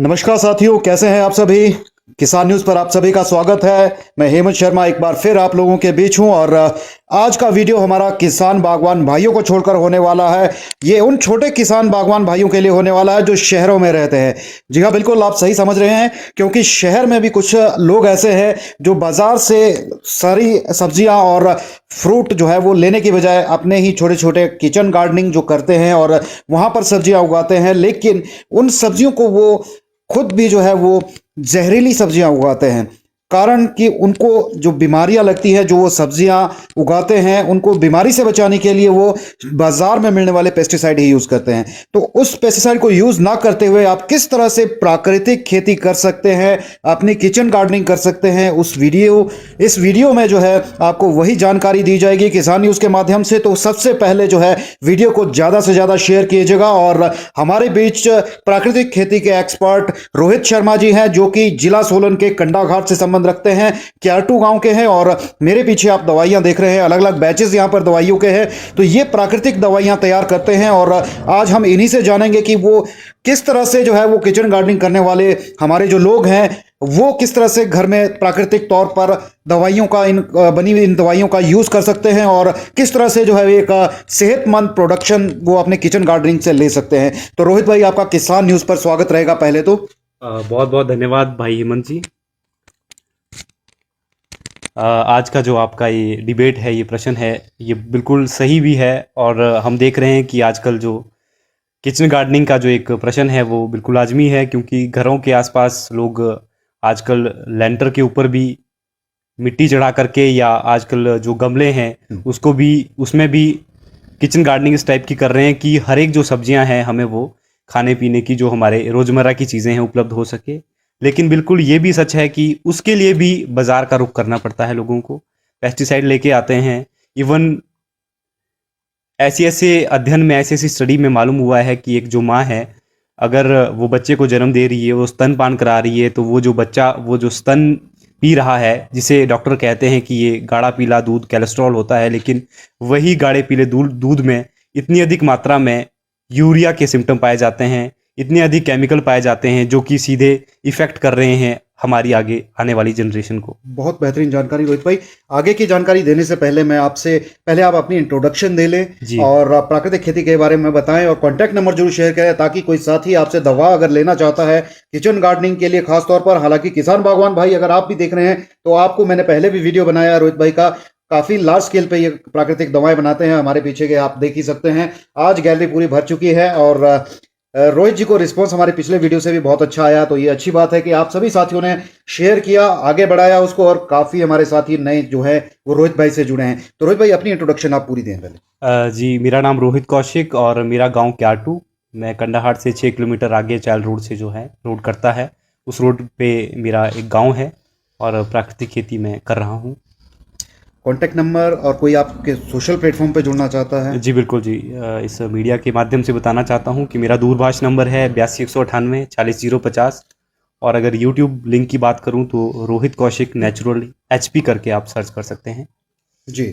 नमस्कार साथियों, कैसे हैं आप सभी। किसान न्यूज़ पर आप सभी का स्वागत है। मैं हेमंत शर्मा एक बार फिर आप लोगों के बीच हूं और आज का वीडियो हमारा किसान बागवान भाइयों को छोड़कर होने वाला है। ये उन छोटे किसान बागवान भाइयों के लिए होने वाला है जो शहरों में रहते हैं। जी हाँ, बिल्कुल आप सही समझ रहे हैं, क्योंकि शहर में भी कुछ लोग ऐसे हैं जो बाजार से सारी सब्जियां और फ्रूट जो है वो लेने की बजाय अपने ही छोटे छोटे किचन गार्डनिंग जो करते हैं और वहां पर सब्जियां उगाते हैं, लेकिन उन सब्जियों को वो खुद भी जो है वो जहरीली सब्जियां उगाते हैं। कारण कि उनको जो बीमारियां लगती है, जो वो सब्जियां उगाते हैं, उनको बीमारी से बचाने के लिए वो बाजार में मिलने वाले पेस्टिसाइड ही यूज करते हैं। तो उस पेस्टिसाइड को यूज ना करते हुए आप किस तरह से प्राकृतिक खेती कर सकते हैं, अपनी किचन गार्डनिंग कर सकते हैं, इस वीडियो में जो है आपको वही जानकारी दी जाएगी किसान न्यूज के माध्यम से। तो सबसे पहले जो है वीडियो को ज्यादा से ज्यादा शेयर कीजिएगा। और हमारे बीच प्राकृतिक खेती के एक्सपर्ट रोहित शर्मा जी हैं, जो कि जिला सोलन के कंडा घाट से संबंध रखते हैं, क्यारटू गांव के हैं। और मेरे पीछे आप दवाइयां देख रहे हैं, अलग अलग बैचेस यहां पर दवाइयों के हैं। तो ये प्राकृतिक दवाइयां तैयार करते हैं और आज हम इन्हीं से जानेंगे कि वो किस तरह से जो है वो किचन गार्डनिंग करने वाले हमारे जो लोग हैं वो किस तरह से घर में प्राकृतिक तौर पर दवाइयों का बनी हुई इन दवाइयों का यूज कर सकते हैं और किस तरह से जो है एक सेहतमंद प्रोडक्शन वो अपने किचन गार्डनिंग से ले सकते हैं। तो रोहित भाई, आपका किसान न्यूज पर स्वागत रहेगा। पहले तो बहुत बहुत धन्यवाद भाई हेमंत जी। आज का जो आपका ये डिबेट है, ये प्रश्न है, ये बिल्कुल सही भी है। और हम देख रहे हैं कि आजकल जो किचन गार्डनिंग का जो एक प्रश्न है वो बिल्कुल लाजमी है, क्योंकि घरों के आसपास लोग आजकल लेंटर के ऊपर भी मिट्टी चढ़ा करके या आजकल जो गमले हैं उसको भी उसमें भी किचन गार्डनिंग इस टाइप की कर रहे हैं कि हर एक जो सब्जियां हैं हमें वो खाने पीने की जो हमारे रोज़मर्रा की चीज़ें हैं उपलब्ध हो सके। लेकिन बिल्कुल ये भी सच है कि उसके लिए भी बाज़ार का रुख करना पड़ता है लोगों को। पेस्टिसाइड लेके आते हैं। इवन ऐसे ऐसे अध्ययन में, ऐसी ऐसी स्टडी में मालूम हुआ है कि एक जो माँ है, अगर वो बच्चे को जन्म दे रही है, वो स्तनपान करा रही है, तो वो जो बच्चा वो जो स्तन पी रहा है, जिसे डॉक्टर कहते हैं कि ये गाढ़ा पीला दूध कोलेस्ट्रॉल होता है, लेकिन वही गाढ़े पीले दूध में इतनी अधिक मात्रा में यूरिया के सिम्टम पाए जाते हैं, इतने अधिक केमिकल पाए जाते हैं जो कि सीधे इफेक्ट कर रहे हैं हमारी आगे आने वाली जनरेशन को। बहुत बेहतरीन जानकारी रोहित भाई। आगे की जानकारी देने से पहले मैं आपसे पहले आप अपनी इंट्रोडक्शन दे लें और प्राकृतिक खेती के बारे में बताएं और कॉन्टैक्ट नंबर जरूर शेयर करें, ताकि कोई साथी आपसे दवा अगर लेना चाहता है किचन गार्डनिंग के लिए खास तौर पर। हालांकि किसान बागवान भाई अगर आप भी देख रहे हैं तो आपको मैंने पहले भी वीडियो बनाया रोहित भाई का, काफी लार्ज स्केल पे ये प्राकृतिक दवाएं बनाते हैं। हमारे पीछे के आप देख ही सकते हैं। आज गैलरी पूरी भर चुकी है और रोहित जी को रिस्पांस हमारे पिछले वीडियो से भी बहुत अच्छा आया। तो ये अच्छी बात है कि आप सभी साथियों ने शेयर किया, आगे बढ़ाया उसको, और काफी हमारे साथी नए जो है वो रोहित भाई से जुड़े हैं। तो रोहित भाई, अपनी इंट्रोडक्शन आप पूरी दें पहले। जी, मेरा नाम रोहित कौशिक और मेरा गांव क्यारटू। मैं कंडाहाट से 6 किलोमीटर आगे चाइल रोड से जो है रोड करता है, उस रोड पे मेरा एक गांव है और प्राकृतिक खेती मैं कर रहा हूं। कॉन्टैक्ट नंबर और कोई आपके सोशल प्लेटफॉर्म पे जुड़ना चाहता है? जी बिल्कुल जी, इस मीडिया के माध्यम से बताना चाहता हूं कि मेरा दूरभाष नंबर है 82 198 40 050। और अगर यूट्यूब लिंक की बात करूं तो रोहित कौशिक नेचुरल HP करके आप सर्च कर सकते हैं। जी,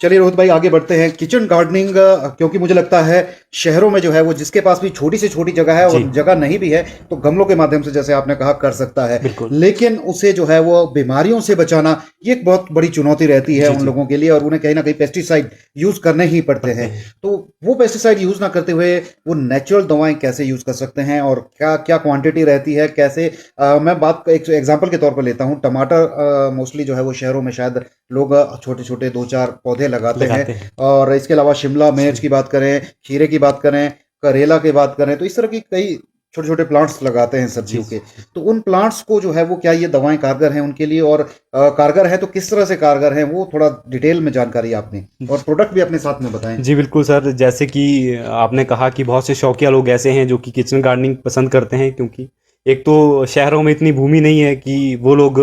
चलिए रोहित भाई आगे बढ़ते हैं। किचन गार्डनिंग, क्योंकि मुझे लगता है शहरों में जो है वो जिसके पास भी छोटी से छोटी जगह है और जगह नहीं भी है तो गमलों के माध्यम से, जैसे आपने कहा, कर सकता है। लेकिन उसे जो है वो बीमारियों से बचाना ये एक बहुत बड़ी चुनौती रहती है उन लोगों के लिए, और उन्हें कहीं ना कहीं पेस्टिसाइड यूज करने ही पड़ते हैं। तो वो पेस्टिसाइड यूज ना करते हुए वो नेचुरल दवाएं कैसे यूज कर सकते हैं और क्या क्या क्वांटिटी रहती है, कैसे? मैं बात एक एग्जाम्पल के तौर पर लेता हूँ। टमाटर मोस्टली जो है वो शहरों में शायद लोग छोटे छोटे 2-4 पौधे लगाते हैं। और इसके अलावा शिमला मिर्च की बात करें, खीरे की बात करें, करेला की बात करें, तो इस तरह की कई छोटे छोटे प्लांट्स लगाते हैं सब्जियों के। तो उन प्लांट्स को जो है वो क्या ये दवाएं कारगर हैं उनके लिए, और कारगर है तो किस तरह से कारगर हैं, वो थोड़ा डिटेल में जानकारी आपने और प्रोडक्ट भी अपने साथ में बताएं। जी बिल्कुल सर, जैसे कि आपने कहा कि बहुत से शौकिया लोग ऐसे हैं जो कि किचन गार्डनिंग पसंद करते हैं, क्योंकि एक तो शहरों में इतनी भूमि नहीं है कि वो लोग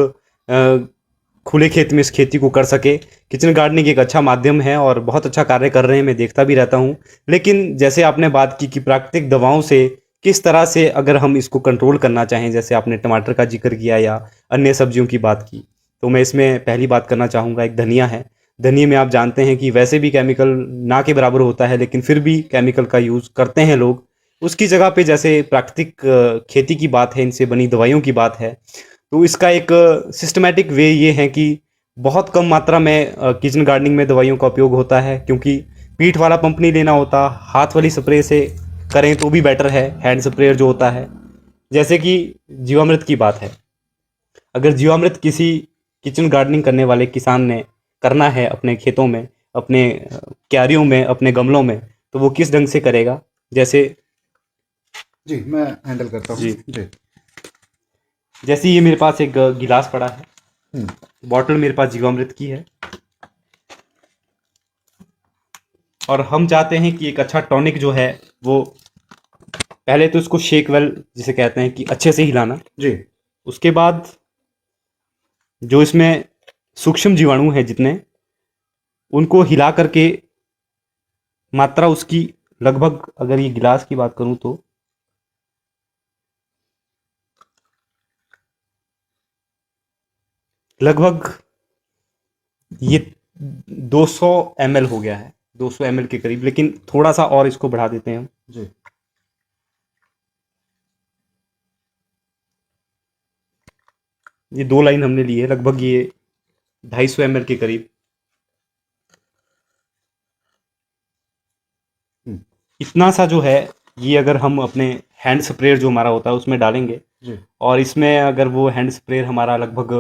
खुले खेत में इस खेती को कर सके। किचन गार्डनिंग एक अच्छा माध्यम है और बहुत अच्छा कार्य कर रहे हैं, मैं देखता भी रहता हूँ। लेकिन जैसे आपने बात की कि प्राकृतिक दवाओं से किस तरह से अगर हम इसको कंट्रोल करना चाहें, जैसे आपने टमाटर का जिक्र किया या अन्य सब्जियों की बात की, तो मैं इसमें पहली बात करना चाहूँगा, एक धनिया है। धनिया में आप जानते हैं कि वैसे भी केमिकल ना के बराबर होता है, लेकिन फिर भी केमिकल का यूज़ करते हैं लोग। उसकी जगह पे जैसे प्राकृतिक खेती की बात है, इनसे बनी दवाइयों की बात है, तो इसका एक सिस्टमैटिक वे ये है कि बहुत कम मात्रा में किचन गार्डनिंग में दवाइयों का उपयोग होता है, क्योंकि पीठ वाला पंप नहीं लेना होता, हाथ वाली स्प्रे से करें तो भी बेटर है, हैंड स्प्रेयर जो होता है। जैसे कि जीवामृत की बात है, अगर जीवामृत किसी किचन गार्डनिंग करने वाले किसान ने करना है अपने खेतों में, अपने क्यारियों में, अपने गमलों में, तो वो किस ढंग से करेगा। जैसे जी मैं हैंडल करता हूँ जी। जी। जैसे ये मेरे पास एक गिलास पड़ा है, हम्म, बॉटल मेरे पास जीवामृत की है, और हम चाहते हैं कि एक अच्छा टॉनिक जो है वो, पहले तो इसको शेक वेल जिसे कहते हैं कि अच्छे से हिलाना। जी उसके बाद जो इसमें सूक्ष्म जीवाणु हैं जितने, उनको हिला करके मात्रा उसकी लगभग, अगर ये गिलास की बात करूं तो लगभग ये 200 ml हो गया है, 200 ml के करीब, लेकिन थोड़ा सा और इसको बढ़ा देते हैं हम। जी ये 2 लाइन हमने ली है, लगभग ये 250 ml के करीब। हम्म, इतना सा जो है, ये अगर हम अपने हैंड स्प्रेयर जो हमारा होता है उसमें डालेंगे, जी और इसमें अगर वो हैंड स्प्रेयर हमारा लगभग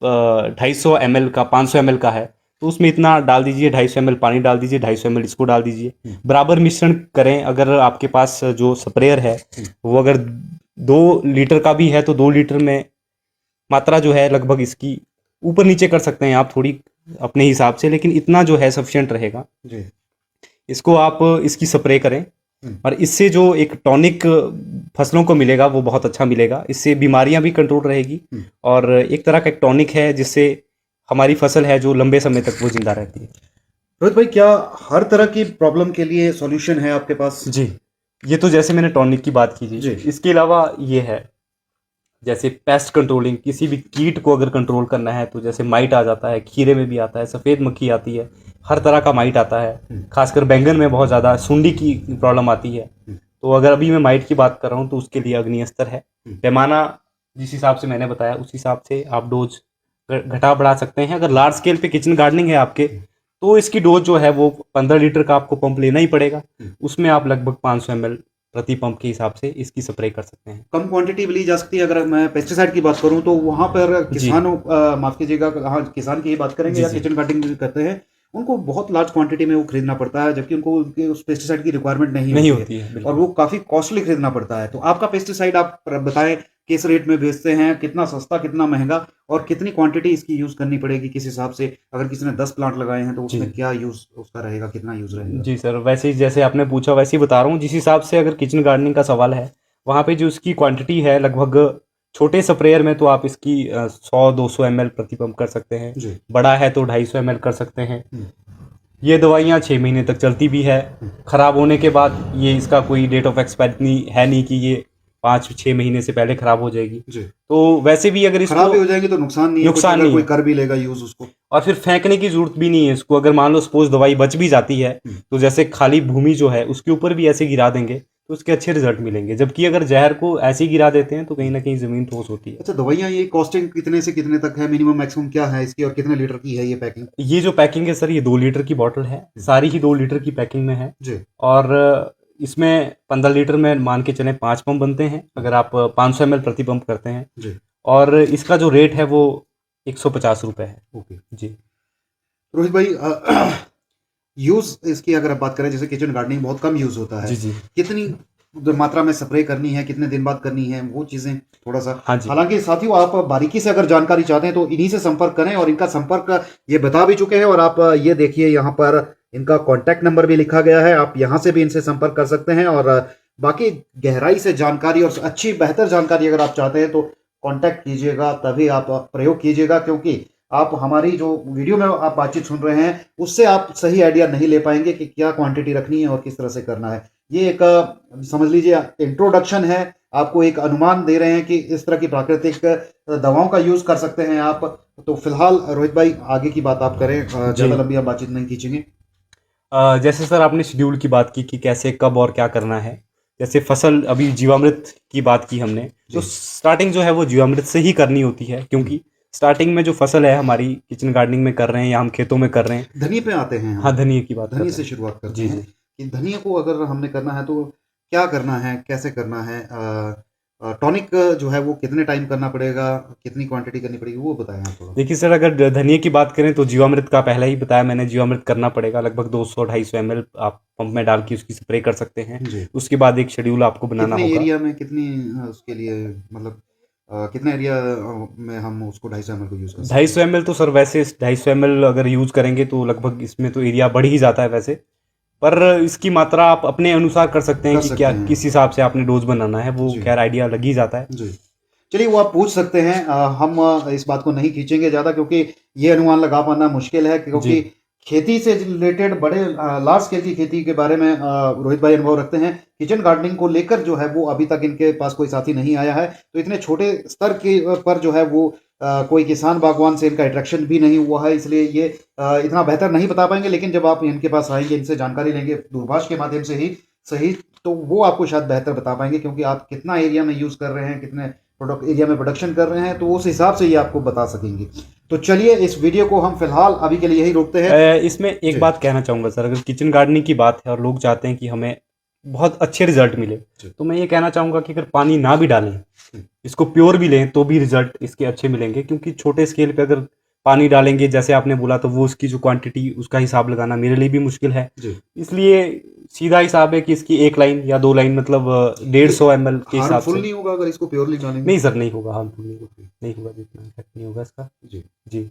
250 ml का, 500 ml का है, तो उसमें इतना डाल दीजिए, 250 ml पानी डाल दीजिए, 250 ml इसको डाल दीजिए, बराबर मिश्रण करें। अगर आपके पास जो स्प्रेयर है वो अगर 2 लीटर का भी है तो 2 लीटर में मात्रा जो है लगभग इसकी ऊपर नीचे कर सकते हैं आप थोड़ी अपने हिसाब से, लेकिन इतना जो है सफिशिएंट रहेगा। जी इसको आप इसकी स्प्रे करें, और इससे जो एक टॉनिक फसलों को मिलेगा वो बहुत अच्छा मिलेगा। इससे बीमारियां भी कंट्रोल रहेगी, और एक तरह का एक टॉनिक है जिससे हमारी फसल है जो लंबे समय तक वो जिंदा रहती है। रोहित भाई, क्या हर तरह की प्रॉब्लम के लिए सॉल्यूशन है आपके पास? जी, ये तो जैसे मैंने टॉनिक की बात की थी, जी। इसके अलावा ये है जैसे पेस्ट कंट्रोलिंग, किसी भी कीट को अगर कंट्रोल करना है तो जैसे माइट आ जाता है, खीरे में भी आता है, सफ़ेद मक्खी आती है, हर तरह का माइट आता है, खासकर बैंगन में बहुत ज़्यादा सुंडी की प्रॉब्लम आती है। तो अगर अभी मैं माइट की बात कर रहा हूँ तो उसके लिए अग्नि अस्त्र है, पैमाना जिस हिसाब से मैंने बताया उस हिसाब से आप डोज घटा बढ़ा सकते हैं। अगर लार्ज स्केल पे किचन गार्डनिंग है आपके, तो इसकी डोज जो है वो 15 लीटर का आपको पंप लेना ही पड़ेगा, उसमें आप लगभग 500 ml प्रति पंप के हिसाब से इसकी स्प्रे कर सकते हैं। कम क्वांटिटी ली जा सकती है। अगर मैं पेस्टिसाइड की बात करूं तो वहां पर किसानों, माफ कीजिएगा, हाँ किसान की ही बात करेंगे, या किचन गार्डनिंग जो करते हैं उनको बहुत लार्ज क्वांटिटी में वो खरीदना पड़ता है, जबकि उनको उस पेस्टिसाइड की रिक्वायरमेंट नहीं होती है, और वो काफी कॉस्टली खरीदना पड़ता है। तो आपका पेस्टिसाइड आप बताएं किस रेट में बेचते हैं, कितना सस्ता, कितना महंगा, और कितनी क्वांटिटी इसकी यूज करनी पड़ेगी किस हिसाब से? अगर किसी ने 10 प्लांट लगाए हैं तो उसमें क्या यूज उसका रहेगा, कितना यूज रहेगा? जी सर, वैसे ही जैसे आपने पूछा वैसे ही बता रहा हूँ। जिस हिसाब से अगर किचन गार्डनिंग का सवाल है, वहाँ पे जो इसकी क्वांटिटी है लगभग, छोटे स्प्रेयर में तो आप इसकी 100-200 ml प्रति पंप कर सकते हैं, जी। बड़ा है तो 250 ml कर सकते हैं। ये दवाइयाँ 6 महीने तक चलती भी है, ख़राब होने के बाद ये इसका कोई डेट ऑफ एक्सपायरी है नहीं कि ये 5-6 महीने से पहले ख़राब हो जाएगी। जी। तो वैसे भी अगर इसको खराब भी हो जाएगी तो नुकसान नहीं है, नुकसान कुछ अगर नहीं कोई है। कर भी लेगा यूज उसको, और फिर फेंकने की जरूरत भी नहीं है इसको। अगर मान लो सपोज दवाई बच भी जाती है, तो जैसे खाली भूमि जो है उसके ऊपर भी ऐसे गिरा देंगे तो उसके अच्छे रिजल्ट मिलेंगे, जबकि अगर जहर को ऐसे ही गिरा देते हैं तो कहीं ना कहीं जमीन ठोस होती है। अच्छा, दवाइयाँ ये कॉस्टिंग कितने से कितने तक है, मिनिमम मैक्सिमम क्या है इसकी, और कितने लीटर की है ये पैकिंग? ये जो पैकिंग है सर, ये 2 लीटर की बॉटल है, सारी ही 2 लीटर की पैकिंग में है। जी। और इसमें 15 लीटर में मान के चलें 5 पंप बनते हैं, अगर आप 500 ml प्रति पंप करते हैं। जी। और इसका जो रेट है वो 150 रुपये है। ओके जी। रोहित भाई, यूज इसकी अगर आप बात करें, जैसे किचन गार्डनिंग बहुत कम यूज होता है, जी जी। कितनी मात्रा में स्प्रे करनी है, कितने दिन बाद करनी है, वो चीजें थोड़ा सा। हाँ जी। हालांकि साथियों, आप बारीकी से अगर जानकारी चाहते हैं तो इन्हीं से संपर्क करें, और इनका संपर्क ये बता भी चुके हैं, और आप ये देखिए यहाँ पर इनका कॉन्टैक्ट नंबर भी लिखा गया है, आप यहाँ से भी इनसे संपर्क कर सकते हैं। और बाकी गहराई से जानकारी और अच्छी बेहतर जानकारी अगर आप चाहते हैं तो कॉन्टैक्ट कीजिएगा, तभी आप प्रयोग कीजिएगा, क्योंकि आप हमारी जो वीडियो में आप बातचीत सुन रहे हैं उससे आप सही आइडिया नहीं ले पाएंगे कि क्या क्वांटिटी रखनी है और किस तरह से करना है। ये एक समझ लीजिए इंट्रोडक्शन है, आपको एक अनुमान दे रहे हैं कि इस तरह की प्राकृतिक दवाओं का यूज कर सकते हैं आप। तो फिलहाल रोहित भाई, आगे की बात आप करें, ज़्यादा लंबी हम बातचीत नहीं खींचेंगे। जैसे सर आपने शेड्यूल की बात की कि कैसे कब और क्या करना है। जैसे फसल अभी जीवामृत की बात की हमने, तो जी। स्टार्टिंग जो है वो जीवामृत से ही करनी होती है, क्योंकि स्टार्टिंग में जो फसल है हमारी किचन गार्डनिंग में कर रहे हैं या हम खेतों में कर रहे हैं। धनिए पे आते हैं हम। हाँ, धनिए की बात कर धनिए रहे से हैं। शुरुआत करते जी, हैं जी। कि धनिए को अगर हमने करना है तो क्या करना है, कैसे करना है? टॉनिक जो है वो कितने टाइम करना पड़ेगा, कितनी क्वांटिटी करनी पड़ेगी, वो बताएं आप थोड़ा। देखिए सर, अगर धनिए की बात करें तो जीवामृत का पहले ही बताया मैंने, जीवामृत करना पड़ेगा लगभग 200-250 ml आप पंप में डाल के उसकी स्प्रे कर सकते हैं। जी। उसके बाद एक शेड्यूल आपको बनाना कितने होगा। एरिया में कितनी उसके लिए मतलब कितना एरिया में हम उसको 250 ml को यूज़ कर सकते 250 ml तो सर वैसे 250 ml अगर यूज़ करेंगे तो लगभग इसमें तो एरिया बढ़ ही जाता है वैसे। पर इसकी मात्रा आप अपने अनुसार कर सकते हैं कर कि सकते क्या हैं। किस हिसाब से आपने डोज बनाना है, वो जी। खैर आइडिया लग ही जाता है। जी। चलिए वो आप पूछ सकते हैं। हम इस बात को नहीं खींचेंगे ज़्यादा क्योंकि ये अनुमान लगा पाना मुश्किल है जी। क्योंकि खेती से रिलेटेड बड़े लार्ज स्केल की खेती के बारे में रोहित भाई अनुभव रखते हैं। किचन गार्डनिंग को लेकर जो है वो अभी तक इनके पास कोई साथी नहीं आया है। तो इतने छोटे स्तर के पर जो है वो कोई किसान बागवान से इनका इंटरेक्शन भी नहीं हुआ है, इसलिए ये इतना बेहतर नहीं बता पाएँगे। लेकिन जब आप इनके पास आएँगे, इनसे जानकारी लेंगे दूरभाष के माध्यम से ही सही, तो वो आपको शायद बेहतर बता पाएँगे क्योंकि आप कितना एरिया में यूज़ कर रहे हैं, कितने प्रोडक्ट एरिया में प्रोडक्शन कर रहे हैं, तो उस हिसाब से ये आपको बता सकेंगे। तो चलिए इस वीडियो को हम फिलहाल अभी के लिए यही रोकते हैं। इसमें एक जी। बात कहना चाहूँगा सर, अगर किचन गार्डनिंग की बात है और लोग चाहते हैं कि हमें बहुत अच्छे रिजल्ट मिले, जी। तो मैं ये कहना चाहूँगा कि अगर पानी ना भी डालें, जी। इसको प्योर भी लें तो भी रिजल्ट इसके अच्छे मिलेंगे, क्योंकि छोटे स्केल पे अगर पानी डालेंगे जैसे आपने बोला तो वो उसकी जो क्वांटिटी उसका हिसाब लगाना मेरे लिए भी मुश्किल है। जी। इसलिए सीधा हिसाब है कि इसकी 1 लाइन या 2 लाइन मतलब 150 ml के हिसाब हार्मफुल से। नहीं होगा अगर इसको प्योरली डालेंगे? नहीं सर, नहीं होगा, हार्मफुल नहीं होगा, जितना इफेक्ट नहीं होगा इसका। जी। जी।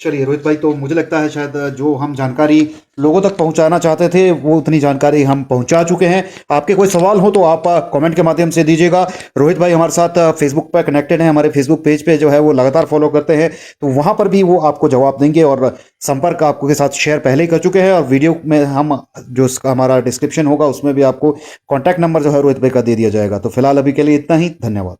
चलिए रोहित भाई, तो मुझे लगता है शायद जो हम जानकारी लोगों तक पहुंचाना चाहते थे वो उतनी जानकारी हम पहुंचा चुके हैं। आपके कोई सवाल हो तो आप कमेंट के माध्यम से दीजिएगा। रोहित भाई हमारे साथ फेसबुक पर कनेक्टेड हैं, हमारे फेसबुक पेज पे जो है वो लगातार फॉलो करते हैं, तो वहां पर भी वो आपको जवाब देंगे और संपर्क आपको के साथ शेयर पहले ही कर चुके हैं। और वीडियो में हम जो हमारा डिस्क्रिप्शन होगा उसमें भी आपको कॉन्टैक्ट नंबर जो है रोहित भाई का दे दिया जाएगा। तो फिलहाल अभी के लिए इतना ही, धन्यवाद।